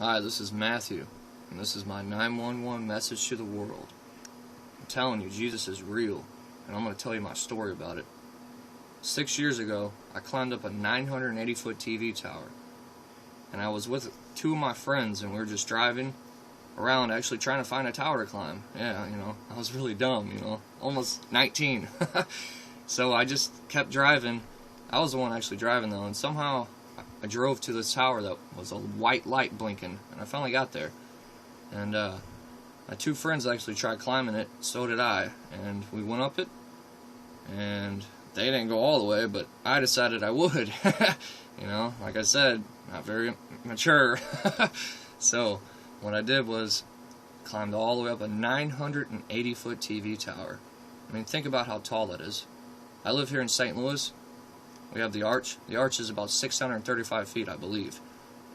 Hi, this is Matthew, and this is my 911 message to the world. I'm telling you, Jesus is real, and I'm going to tell you my story about it. 6 years ago, I climbed up a 980-foot TV tower, and I was with two of my friends, and we were just driving around actually trying to find a tower to climb. Yeah, I was really dumb, almost 19. So I just kept driving. I was the one actually driving, though, and somehow I drove to this tower that was a white light blinking, and I finally got there. And my two friends actually tried climbing it, so did I, and we went up it, and they didn't go all the way, but I decided I would. Like I said, not very mature. So what I did was climbed all the way up a 980-foot TV tower. I mean, think about how tall that is. I live here in St. Louis. We have the Arch. The Arch is about 635 feet, I believe.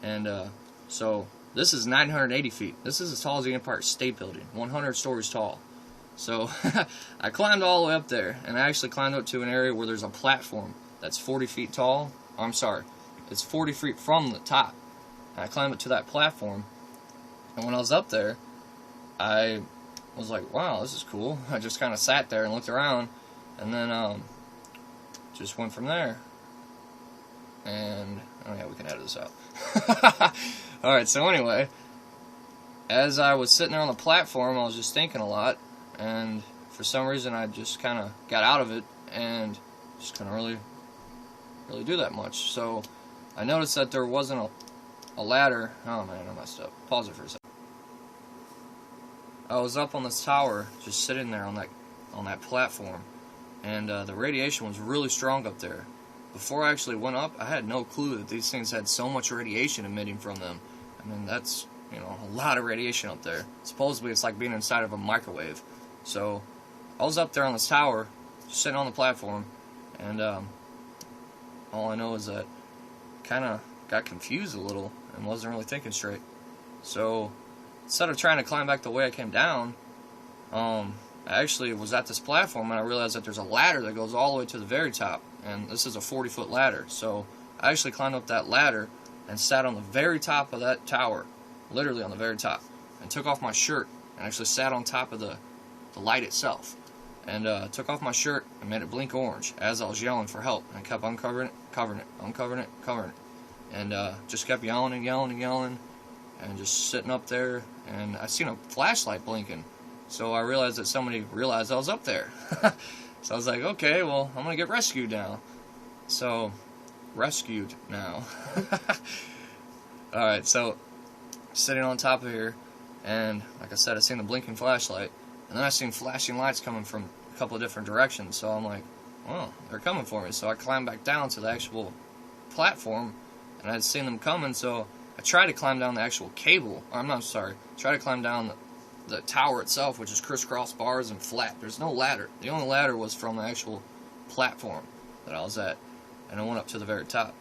And so this is 980 feet. This is as tall as the Empire State Building, 100 stories tall. So I climbed all the way up there, and I actually climbed up to an area where there's a platform that's 40 feet tall. I'm sorry, it's 40 feet from the top. And I climbed up to that platform, and when I was up there, I was like, wow, this is cool. I just kind of sat there and looked around, and then just went from there. And oh yeah, we can edit this out. Alright, so anyway, as I was sitting there on the platform, I was just thinking a lot, and for some reason I just kind of got out of it and just couldn't really do that much. So I noticed that there wasn't a ladder. Oh man, I messed up. Pause it for a second. I was up on this tower, just sitting there on that platform, and the radiation was really strong up there. Before I actually went up, I had no clue that these things had so much radiation emitting from them. I mean, that's, a lot of radiation up there. Supposedly, it's like being inside of a microwave. So, I was up there on this tower, just sitting on the platform, and all I know is that I kind of got confused a little and wasn't really thinking straight. So, instead of trying to climb back the way I came down, I actually was at this platform, and I realized that there's a ladder that goes all the way to the very top, and this is a 40-foot ladder. So I actually climbed up that ladder and sat on the very top of that tower, literally on the very top, and took off my shirt and actually sat on top of the light itself, and took off my shirt and made it blink orange as I was yelling for help, and I kept uncovering it, covering it, uncovering it, covering it, and just kept yelling and yelling and yelling, and just sitting up there, and I seen a flashlight blinking. So I realized that somebody realized I was up there. So I was like, okay, well, I'm going to get rescued now. So, rescued now. Alright, so, sitting on top of here, and like I said, I seen the blinking flashlight, and then I seen flashing lights coming from a couple of different directions. So I'm like, oh, they're coming for me. So I climbed back down to the actual platform, and I'd seen them coming, so I tried to climb down the actual cable. Try to climb down the tower itself, which is crisscross bars and flat. There's no ladder. The only ladder was from the actual platform that I was at, and I went up to the very top.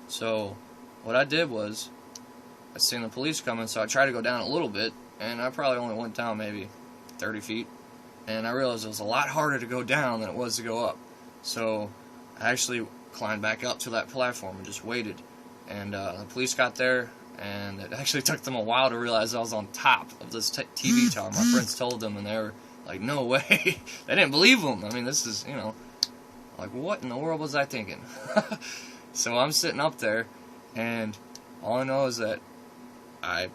So what I did was, I seen the police coming, so I tried to go down a little bit, and I probably only went down maybe 30 feet, and I realized it was a lot harder to go down than it was to go up. So I actually climbed back up to that platform and just waited, and the police got there, and it actually took them a while to realize I was on top of this TV tower. My friends told them, and they were like, no way. They didn't believe them. I mean, this is, like, what in the world was I thinking? So I'm sitting up there, and all I know is that I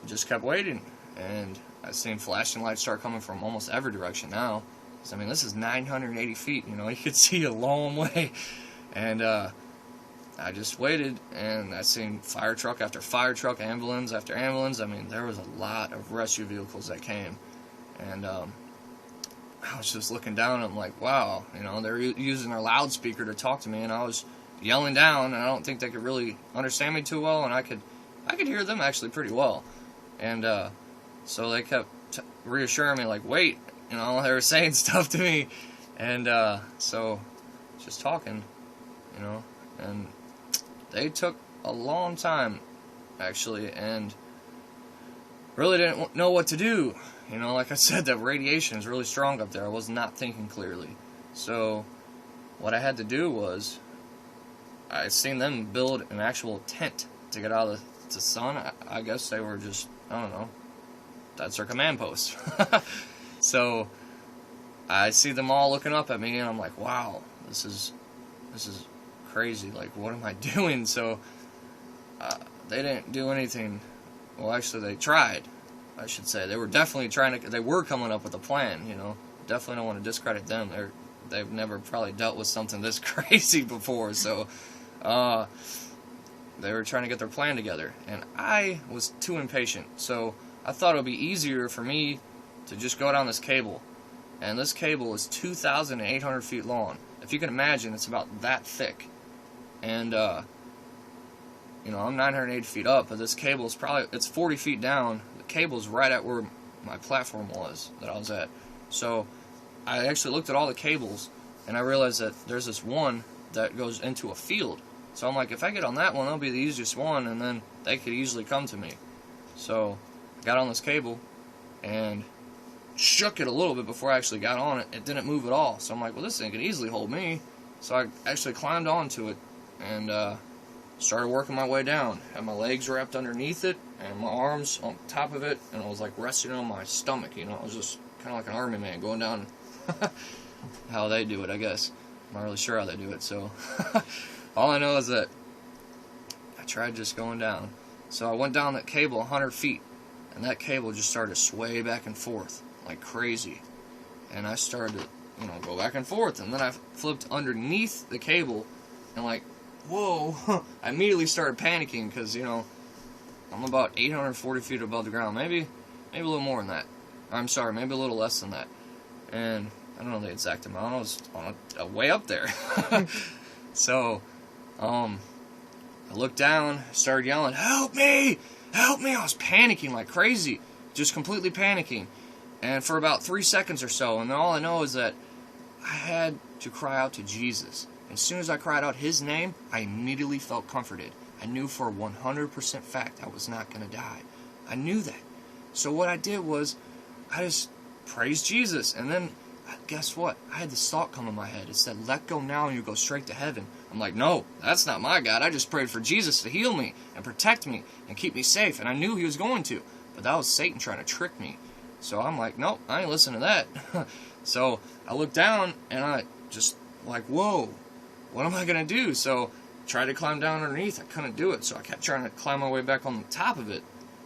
just kept waiting, and I seen flashing lights start coming from almost every direction now. I mean, this is 980 feet, you could see a long way. And I just waited, and I seen fire truck after fire truck, ambulance after ambulance. I mean, there was a lot of rescue vehicles that came, and I was just looking down, and I'm like, wow, they're using their loudspeaker to talk to me, and I was yelling down, and I don't think they could really understand me too well, and I could hear them actually pretty well, and so they kept reassuring me, like, wait, they were saying stuff to me, and so just talking, and they took a long time, actually, and really didn't know what to do. Like I said, the radiation is really strong up there. I was not thinking clearly. So what I had to do was, I seen them build an actual tent to get out of it's a sun. I guess they were just, I don't know, that's their command post. So I see them all looking up at me, and I'm like, wow, this is crazy. Like, what am I doing? So they didn't do anything. Well, actually, they tried, I should say. They were definitely trying to, they were coming up with a plan, you know. Definitely don't want to discredit them. They've never probably dealt with something this crazy before, so they were trying to get their plan together, and I was too impatient. So I thought it would be easier for me to just go down this cable, and this cable is 2,800 feet long. If you can imagine, it's about that thick, and you know, I'm 980 feet up, but this cable is probably, it's 40 feet down. The cable's right at where my platform was that I was at. So I actually looked at all the cables, and I realized that there's this one that goes into a field. So I'm like, if I get on that one, that'll be the easiest one, and then they could easily come to me. So I got on this cable and shook it a little bit before I actually got on it. It didn't move at all. So I'm like, well, this thing could easily hold me. So I actually climbed onto it and started working my way down. Had my legs wrapped underneath it and my arms on top of it, and I was like resting on my stomach, you know. I was just kind of like an army man going down. How they do it, I guess. I'm not really sure how they do it, so all I know is that I tried just going down. So I went down that cable 100 feet, and that cable just started to sway back and forth like crazy. And I started to, you know, go back and forth, and then I flipped underneath the cable, and like, whoa, I immediately started panicking because, you know, I'm about 840 feet above the ground, maybe a little more than that. I'm sorry, maybe a little less than that. And I don't know the exact amount. I was on a way up there. So, I looked down, started yelling, "Help me! Help me!" I was panicking like crazy, just completely panicking. And for about 3 seconds or so, and then all I know is that I had to cry out to Jesus. As soon as I cried out His name, I immediately felt comforted. I knew for 100% fact I was not going to die. I knew that. So what I did was, I just praised Jesus, and then guess what? I had this thought come in my head. It said, "Let go now and you go straight to heaven." I'm like, no, that's not my God. I just prayed for Jesus to heal me and protect me and keep me safe, and I knew He was going to. But that was Satan trying to trick me. So I'm like, nope, I ain't listening to that. So I looked down, and I just like, whoa, what am I going to do? So I tried to climb down underneath. I couldn't do it, so I kept trying to climb my way back on the top of it.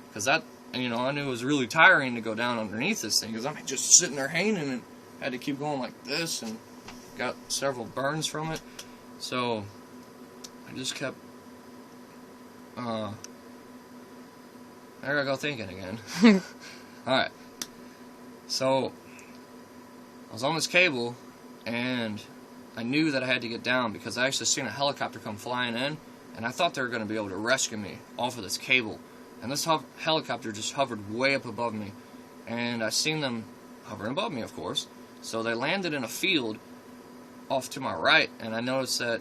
Because that, you know, I knew it was really tiring to go down underneath this thing, because I'm just sitting there hanging and had to keep going like this, and got several burns from it. So I just kept there I go thinking again. Alright, so I was on this cable, and I knew that I had to get down because I actually seen a helicopter come flying in, and I thought they were going to be able to rescue me off of this cable. And this helicopter just hovered way up above me, and I seen them hovering above me, of course. So they landed in a field off to my right, and I noticed that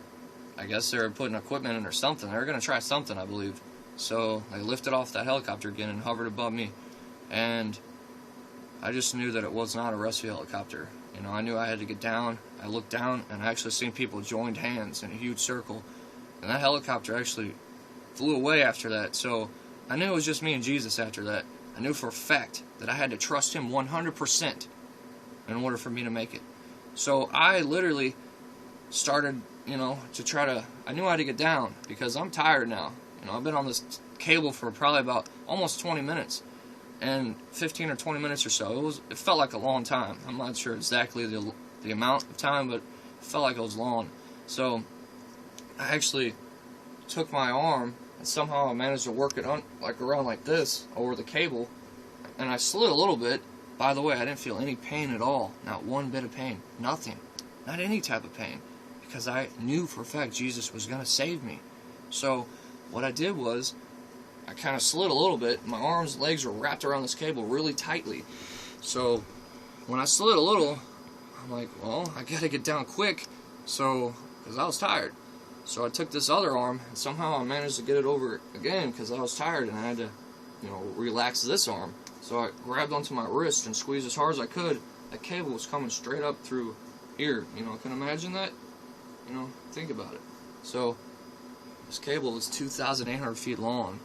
I guess they were putting equipment in or something. They were going to try something, I believe. So they lifted off that helicopter again and hovered above me, and I just knew that it was not a rescue helicopter. You know, I knew I had to get down. I looked down, and I actually seen people joined hands in a huge circle, and that helicopter actually flew away after that. So I knew it was just me and Jesus after that. I knew for a fact that I had to trust Him 100% in order for me to make it. So I literally started, you know, to try to, I knew I had to get down because I'm tired now. You know, I've been on this cable for probably about almost 20 minutes, and 15 or 20 minutes or so. It felt like a long time. I'm not sure exactly the amount of time, but it felt like it was long. So I actually took my arm, and somehow I managed to work it on, like around like this over the cable, and I slid a little bit. By the way, I didn't feel any pain at all. Not one bit of pain. Nothing. Not any type of pain. Because I knew for a fact Jesus was going to save me. So what I did was, I kind of slid a little bit. My arms and legs were wrapped around this cable really tightly. So when I slid a little, I'm like, well, I got to get down quick. So, because I was tired. So I took this other arm, and somehow I managed to get it over again because I was tired, and I had to, you know, relax this arm. So I grabbed onto my wrist and squeezed as hard as I could. That cable was coming straight up through here. You know, I can imagine that. You know, think about it. So this cable is 2,800 feet long,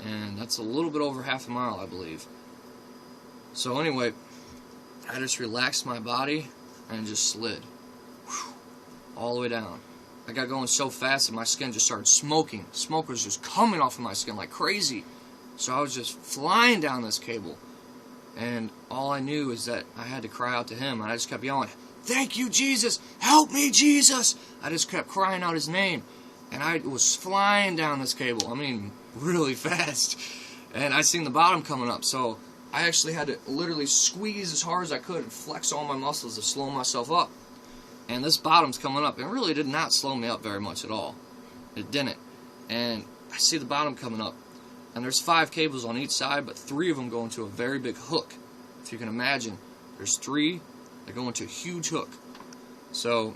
and that's a little bit over half a mile, I believe. So anyway, I just relaxed my body and just slid all the way down. I got going so fast that my skin just started smoking. Smoke was just coming off of my skin like crazy. So I was just flying down this cable. And all I knew is that I had to cry out to him. And I just kept yelling, "Thank you, Jesus! Help me, Jesus!" I just kept crying out his name. And I was flying down this cable. I mean, really fast. And I seen the bottom coming up. So I actually had to literally squeeze as hard as I could and flex all my muscles to slow myself up. And this bottom's coming up. It really did not slow me up very much at all. It didn't. And I see the bottom coming up. And there's 5 cables on each side, but 3 of them go into a very big hook. If you can imagine, there's 3 that go into a huge hook. So,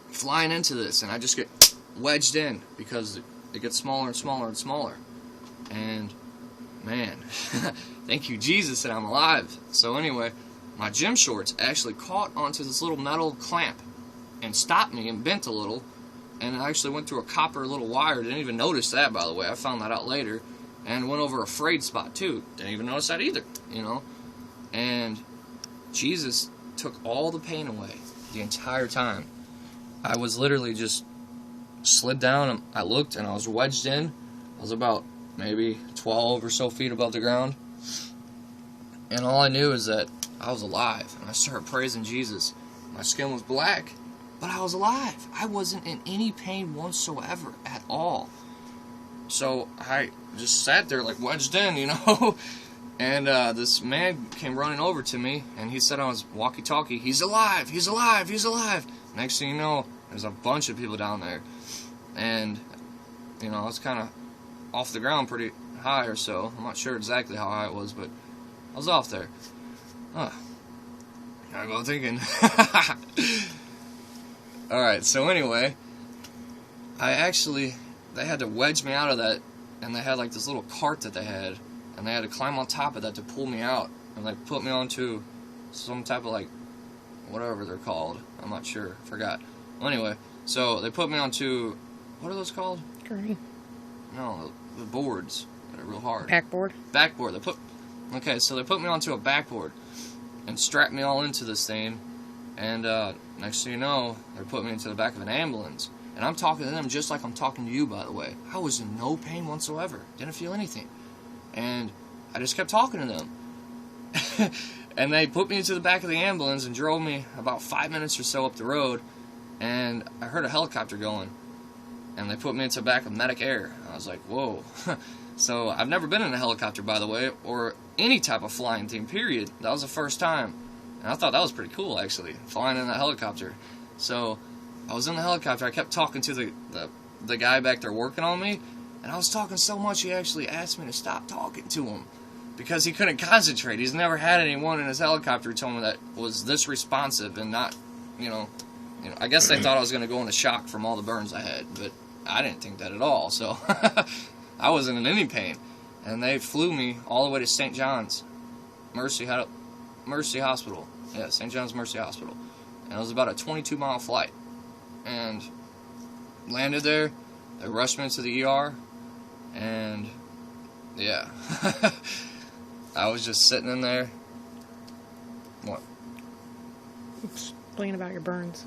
flying into this, and I just get wedged in because it gets smaller and smaller and smaller. And, man, thank you, Jesus, that I'm alive. So anyway, my gym shorts actually caught onto this little metal clamp and stopped me and bent a little. And I actually went through a copper little wire. Didn't even notice that, by the way. I found that out later. And went over a frayed spot, too. Didn't even notice that either, you know. And Jesus took all the pain away the entire time. I was literally just slid down. And I looked, and I was wedged in. I was about maybe 12 or so feet above the ground. And all I knew is that I was alive. And I started praising Jesus. My skin was black, but I was alive. I wasn't in any pain whatsoever at all. So I just sat there like wedged in, you know. And this man came running over to me, and he said on his walkie-talkie, "He's alive, he's alive, he's alive." Next thing you know, there's a bunch of people down there. And, you know, I was kind of off the ground pretty high or so. I'm not sure exactly how high it was, but I was off there. Huh. I go thinking. Alright, so anyway, they had to wedge me out of that, and they had like this little cart that they had, and they had to climb on top of that to pull me out, and like put me onto some type of like, whatever they're called, I'm not sure, forgot. Well, anyway, so they put me onto, what are those called? Gurney. No, the boards that are real hard. Backboard. Backboard. Okay, so they put me onto a backboard and strapped me all into this thing, and next thing you know, they put me into the back of an ambulance. And I'm talking to them just like I'm talking to you, by the way. I was in no pain whatsoever. Didn't feel anything. And I just kept talking to them. And they put me into the back of the ambulance and drove me about 5 minutes or so up the road. And I heard a helicopter going. And they put me into the back of Medic Air. I was like, whoa. So I've never been in a helicopter, by the way, or any type of flying thing, period. That was the first time. And I thought that was pretty cool, actually, flying in a helicopter. So I was in the helicopter. I kept talking to the guy back there working on me, and I was talking so much he actually asked me to stop talking to him because he couldn't concentrate. He's never had anyone in his helicopter tell me that was this responsive and not, you know, I guess they thought I was going to go into shock from all the burns I had, but I didn't think that at all. So I wasn't in any pain, and they flew me all the way to St. John's Mercy Hospital. Yeah, St. John's Mercy Hospital, and it was about a 22-mile flight. And landed there, they rushed me into the ER, and yeah, I was just sitting in there. What? Explain about your burns.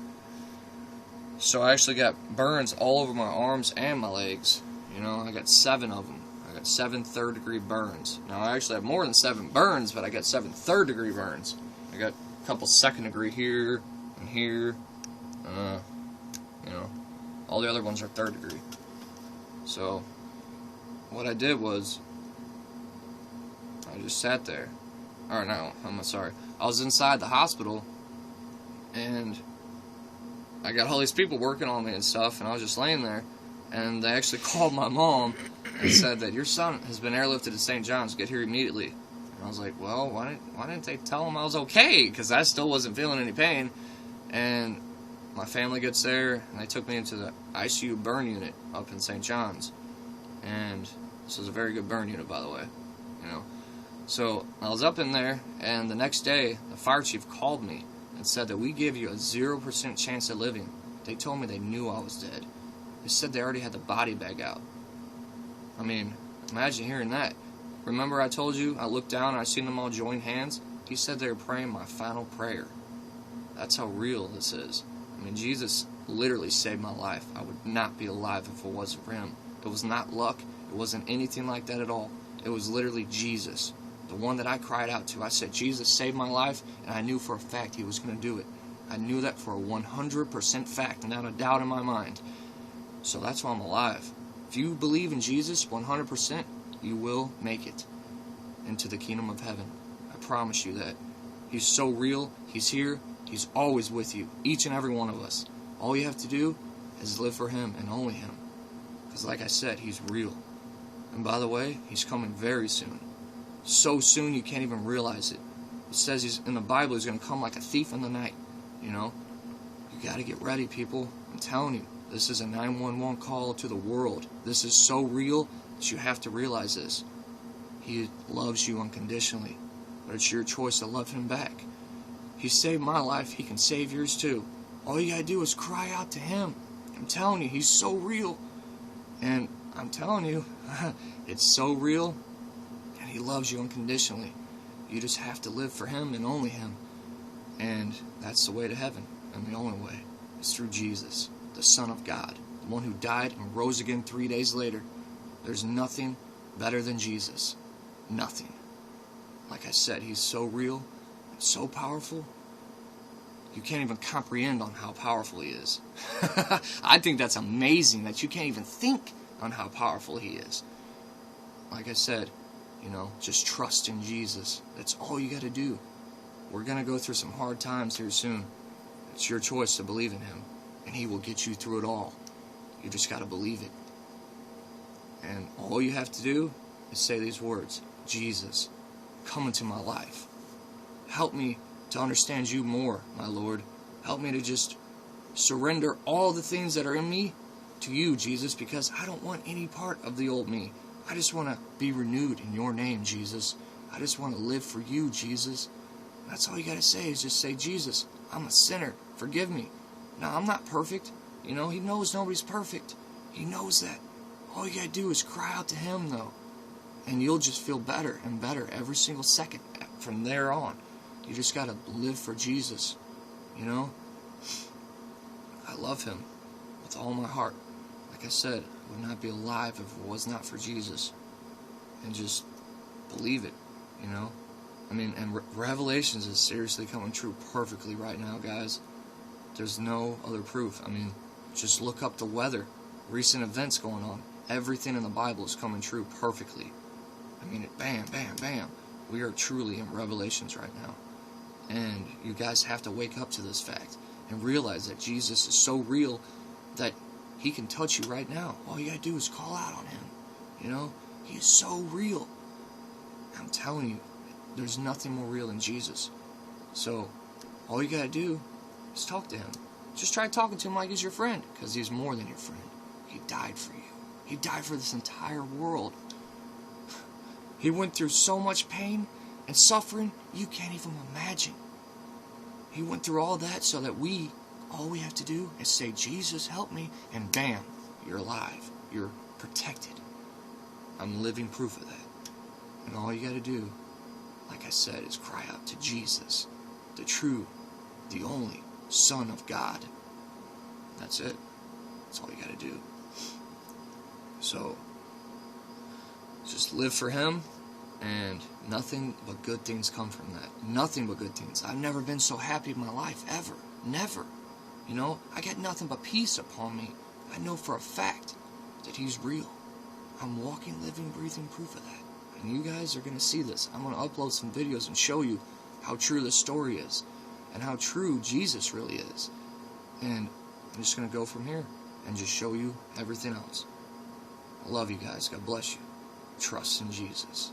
So I actually got burns all over my arms and my legs. You know, I got 7 of them. I got 7 third-degree burns. Now, I actually have more than 7 burns, but I got 7 third-degree burns. I got a couple second-degree here and here. You know, all the other ones are third degree. So, what I did was, I just sat there. Or no, I'm sorry. I was inside the hospital, and I got all these people working on me and stuff, and I was just laying there, and they actually called my mom and said that your son has been airlifted to St. John's. Get here immediately. And I was like, well, why didn't they tell him I was okay? Because I still wasn't feeling any pain. And my family gets there, and they took me into the ICU burn unit up in St. John's. And this was a very good burn unit, by the way. You know, so I was up in there, and the next day, the fire chief called me and said that we give you a 0% chance of living. They told me they knew I was dead. They said they already had the body bag out. I mean, Imagine hearing that. Remember I told you, I looked down and I seen them all join hands? He said they were praying my final prayer. That's how real this is. I mean, Jesus literally saved my life. I would not be alive if it wasn't for him. It was not luck. It wasn't anything like that at all. It was literally Jesus, the one that I cried out to. I said, Jesus saved my life, and I knew for a fact he was going to do it. I knew that for a 100% fact, not a doubt in my mind. So that's why I'm alive. If you believe in Jesus 100%, you will make it into the kingdom of heaven. I promise you that. He's so real. He's here. He's always with you, each and every one of us. All you have to do is live for him and only him. Because like I said, he's real. And by the way, he's coming very soon. So soon you can't even realize it. It says he's in the Bible he's going to come like a thief in the night. You know? You got to get ready, people. I'm telling you, this is a 911 call to the world. This is so real that you have to realize this. He loves you unconditionally. But it's your choice to love him back. He saved my life, he can save yours too. All you gotta do is cry out to him. I'm telling you, he's so real. And I'm telling you, it's so real, and he loves you unconditionally. You just have to live for him and only him. And that's the way to heaven. And the only way is through Jesus, the Son of God, the one who died and rose again 3 days later. There's nothing better than Jesus. Nothing. Like I said, he's so real, so powerful, you can't even comprehend on how powerful he is. I think that's amazing that you can't even think on how powerful he is. Like I said, just trust in Jesus. That's all you got to do. We're going to go through some hard times here soon. It's your choice to believe in him, and he will get you through it all. You just got to believe it. And all you have to do is say these words: Jesus, come into my life. Help me to understand you more, my Lord. Help me to just surrender all the things that are in me to you, Jesus, because I don't want any part of the old me. I just want to be renewed in your name, Jesus. I just want to live for you, Jesus. That's all you got to say is just say, Jesus, I'm a sinner. Forgive me. Now, I'm not perfect. He knows nobody's perfect. He knows that. All you got to do is cry out to him, though. And you'll just feel better and better every single second from there on. You just got to live for Jesus, I love him with all my heart. Like I said, I would not be alive if it was not for Jesus. And just believe it, and Revelations is seriously coming true perfectly right now, guys. There's no other proof. Just look up the weather, recent events going on. Everything in the Bible is coming true perfectly. Bam, bam, bam. We are truly in Revelations right now. And you guys have to wake up to this fact and realize that Jesus is so real that he can touch you right now. All you gotta do is call out on him. He is so real. I'm telling you, there's nothing more real than Jesus. So, all you gotta do is talk to him. Just try talking to him like he's your friend, because he's more than your friend. He died for you. He died for this entire world. He went through so much pain and suffering you can't even imagine. He went through all that so that all we have to do is say, Jesus, help me, and bam, you're alive. You're protected. I'm living proof of that. And all you got to do, like I said, is cry out to Jesus, the true, the only Son of God. That's it. That's all you got to do. So, just live for him, and nothing but good things come from that. Nothing but good things. I've never been so happy in my life, ever. Never. I got nothing but peace upon me. I know for a fact that he's real. I'm walking, living, breathing proof of that. And you guys are going to see this. I'm going to upload some videos and show you how true this story is, and how true Jesus really is. And I'm just going to go from here and just show you everything else. I love you guys. God bless you. Trust in Jesus.